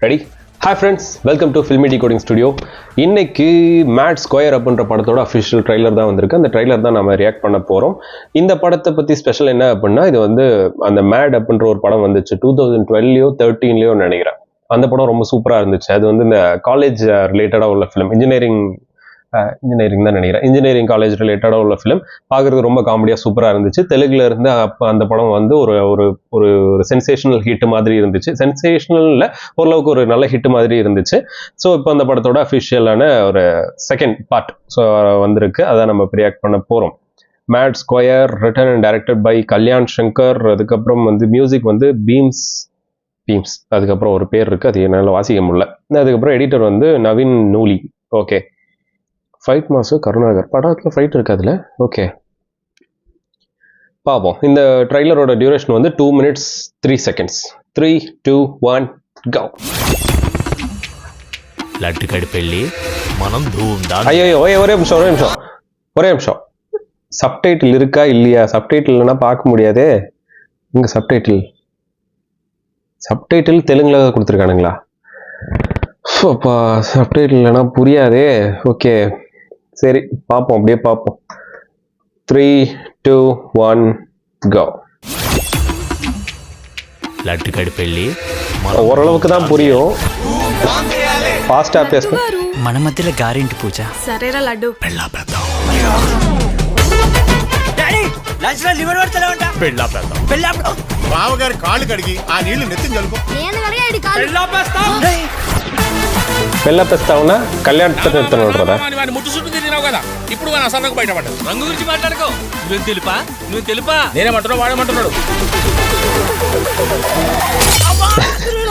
Ready? Hi friends, welcome to filmi decoding studio. இன்னைக்கு mat square அப்படின்ற படத்தோட அஃபிஷியல் ட்ரைலர் தான் வந்திருக்கு. அந்த ட்ரைலர் தான் நம்ம ரியாக்ட் பண்ண போகிறோம். இந்த படத்தை பற்றி ஸ்பெஷல் என்ன அப்படின்னா, இது வந்து அந்த மேட் அப்படின்ற ஒரு படம் வந்துச்சு 2012லையோ 13லையோ நினைக்கிறேன். அந்த படம் ரொம்ப சூப்பராக இருந்துச்சு. அது வந்து இந்த காலேஜ் ரிலேட்டடாக உள்ள ஃபிலிம், இன்ஜினியரிங் தான் நினைக்கிறேன். இன்ஜினியரிங் காலேஜ் ரிலேட்டடாக உள்ள ஃபிலிம் பார்க்குறதுக்கு ரொம்ப காமெடியாக சூப்பராக இருந்துச்சு. தெலுங்குல இருந்து அப்போ அந்த படம் வந்து ஒரு ஒரு ஒரு சென்சேஷனல் ஹிட் மாதிரி இருந்துச்சு. சென்சேஷனலில் ஓரளவுக்கு ஒரு நல்ல ஹிட் மாதிரி இருந்துச்சு. ஸோ இப்போ அந்த படத்தோட அஃபிஷியலான ஒரு செகண்ட் பார்ட் வந்திருக்கு. அதை நம்ம ரியாக்ட் பண்ண போகிறோம். Mad Square, written and directed by Kalyan Shankar. அதுக்கப்புறம் வந்து மியூசிக் வந்து பீம்ஸ், அதுக்கப்புறம் ஒரு பேர் இருக்குது, அது என்னால் வாசிக்க முடியல. அதுக்கப்புறம் எடிட்டர் வந்து Naveen Nooli. Okay, fight master Karunakar. படத்தில் ஃபைட் இருக்கு அதில். ஓகே, பார்ப்போம். இந்த ட்ரைலரோட டியூரேஷன் வந்து 2 minutes 3 seconds. 3, 2, 1 go. லட்டு கடுப்பெள்ளி மனம் தூண்டான். ஐயோ, ஒரே நிமிஷம். சப்டைட்டில் இருக்கா இல்லையா? சப்டைட்டில் இல்லைன்னா பார்க்க முடியாதே. இங்கே சப்டைட்டில் தெலுங்குல கொடுத்துருக்கானுங்களா? அப்பா, சப்டைட்டில் இல்லைன்னா புரியாதே. ஓகே, சரி பார்ப்போம், அப்படியே பார்ப்போம். 3, 2, 1 go. லட்டு கடுப்பெள்ளி ஓரளவுக்கு தான் புரியும். ஃபாஸ்டா பேசணும். మన మధ్యలో గారింటి పూజ. సరేరా లడ్డు. పెళ్ళా పెద్దాం. డాడీ లంచ్ లో లివర్ వడతలే ఉంటా. పెళ్ళా పెద్దాం. బావగారి కాళ్ళు కడిగి ఆ నీళ్లు నెత్తిన జలుపు. నేను కడిగాడి కాలు. పెళ్ళా పెస్తాం. పెళ్ళ పెస్తావునా కళ్యాణ్ పెడతాను. ముట్టు చుట్టూ తిరిగినావు కదా, ఇప్పుడు మన అసలు బయటపడ్డా. రంగు గురించి మాట్లాడుకో. నువ్వు తెలుపా నేనేమంటున్నావు, వాడేమంటున్నాడు.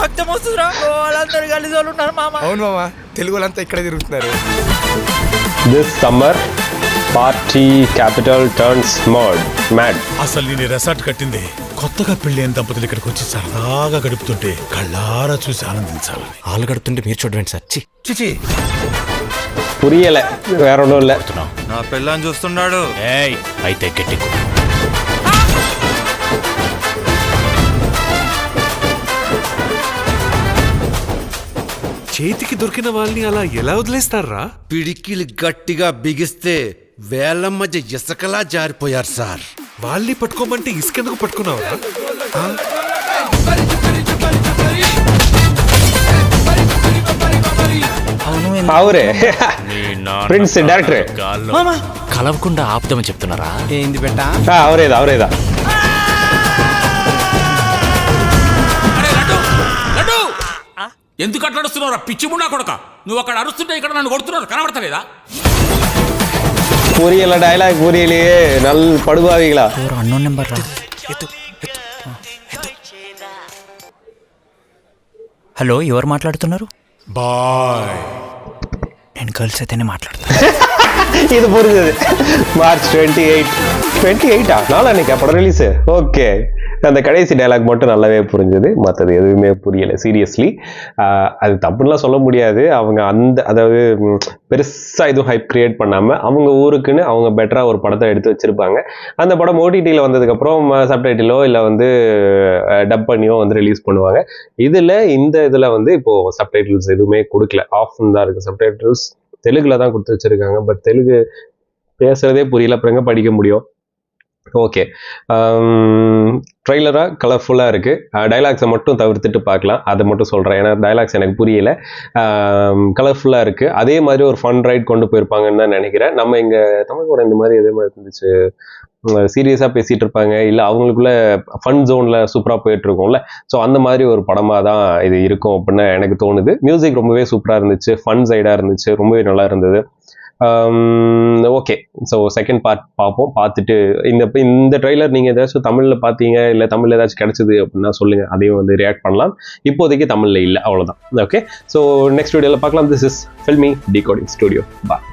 రక్తం వస్తుందిరా. వాళ్ళందరూ కలిసి వాళ్ళు ఉన్నారు మామ. అవును మామ, తెలుగు వాళ్ళంతా ఇక్కడ తిరుగుతున్నారు. This summer party capital turns mad. అసలు నేను రిసార్ట్ కట్టింది కొత్తగా పెళ్ళైన దంపతులు ఇక్కడికి వచ్చి సరదాగా గడుపుతుంటే కళ్ళారా చూసి ఆనందించాలని. వాళ్ళు గడుపుతుంటే మీరు చూడండి సార్. చిచి, புரியல, வேற ஒன்றும் இல்லை. నా పెళ్ళాన్ని చూస్తున్నాడు. ఏయ్ అయితే గట్టికు. చేతికి దొరికిన వాళ్ళని అలా ఎలా వదిలేస్తారా? పిడికిలు గట్టిగా బిగిస్తే వేళ్ల మధ్య ఇసుకలా జారిపోయారు సార్. వాళ్ళని పట్టుకోమంటే ఇసుకెందుకు పట్టుకున్నావా? அவரே ప్రిన్స్ డైరెక్టర్ కలవకుండా ఆపుదామని చెప్తున్నారా? ఏంది బెట్టా? அவரேதான். లడ్డు ఎందుకు అట్లా అరుస్తున్నావు? పిచ్చి మున్నా కొడక, నువ్వు అక్కడ అరుస్తుంటే ఇక్కడ నన్ను కొడుతున్నారు, కనబడతలేదా? புரியல, டயலாக் புரியலையே. படுபாவிகளா? ஒரு அன்னோன் நம்பர் రా. హలో, ఎవరు మాట్లాడుతున్నారు? బాయ్. నేను గర్ల్స్ అయితేనే మాట్లాడుతాను. இது புரிஞ்சது. மார்ச் 28 நாளான்னைக்கு படம் ரிலீஸ். ஓகே, அந்த கடைசி டைலாக் மட்டும் நல்லாவே புரிஞ்சது. மற்றது எதுவுமே புரியலை. சீரியஸ்லி அது தப்புலாம் சொல்ல முடியாது. அவங்க அதாவது பெருசாக எதுவும் ஹைப் கிரியேட் பண்ணாமல் அவங்க ஊருக்குன்னு அவங்க பெட்டராக ஒரு படத்தை எடுத்து வச்சுருப்பாங்க. அந்த படம் ஓடிடியில் வந்ததுக்கப்புறம் சப்டைட்டிலோ இல்லை வந்து டப் பண்ணியோ வந்து ரிலீஸ் பண்ணுவாங்க. இந்த வந்து இப்போது சப்டைட்டில்ஸ் எதுவுமே கொடுக்கல. ஆஃப் தான் இருக்குது சப்டைட்டில்ஸ். தெலுங்குல தான் கொடுத்து வச்சுருக்காங்க. பட் தெலுங்கு பேசுகிறதே புரியல, அப்புறம் எங்கே படிக்க முடியும்? ஓகே, ட்ரெய்லராக கலர்ஃபுல்லாக இருக்குது. டைலாக்ஸை மட்டும் தவிர்த்துட்டு பார்க்கலாம், அதை மட்டும் சொல்கிறேன். ஏன்னா டைலாக்ஸ் எனக்கு புரியல. கலர்ஃபுல்லாக இருக்குது. அதே மாதிரி ஒரு ஃபன் ரைட் கொண்டு போயிருப்பாங்கன்னு தான் நினைக்கிறேன். நம்ம இங்கே தமிழ் கூட இந்த மாதிரி எதே மாதிரி இருந்துச்சு, சீரியஸாக பேசிகிட்டு இருப்பாங்க, இல்லை அவங்களுக்குள்ள ஃபன் ஜோனில் சூப்பராக போயிட்டுருக்கோம்ல. ஸோ அந்த மாதிரி ஒரு படமாக தான் இது இருக்கும் அப்படின்னு எனக்கு தோணுது. மியூசிக் ரொம்பவே சூப்பராக இருந்துச்சு, ஃபன் சைடாக இருந்துச்சு, ரொம்பவே நல்லா இருந்தது. ஓகே, ஸோ செகண்ட் பார்ட் பார்ப்போம். பார்த்துட்டு இந்த ட்ரெய்லர் நீங்கள் ஏதாச்சும் தமிழில் பார்த்தீங்க, இல்லை தமிழில் ஏதாச்சும் கிடச்சிது அப்படின்னா சொல்லுங்கள், அதையும் வந்து ரியாக்ட் பண்ணலாம். இப்போதைக்கு தமிழில் இல்லை, அவ்வளோதான். ஓகே, ஸோ நெக்ஸ்ட் வீடியோவில் பார்க்கலாம். This is filmi decoding studio. Bye.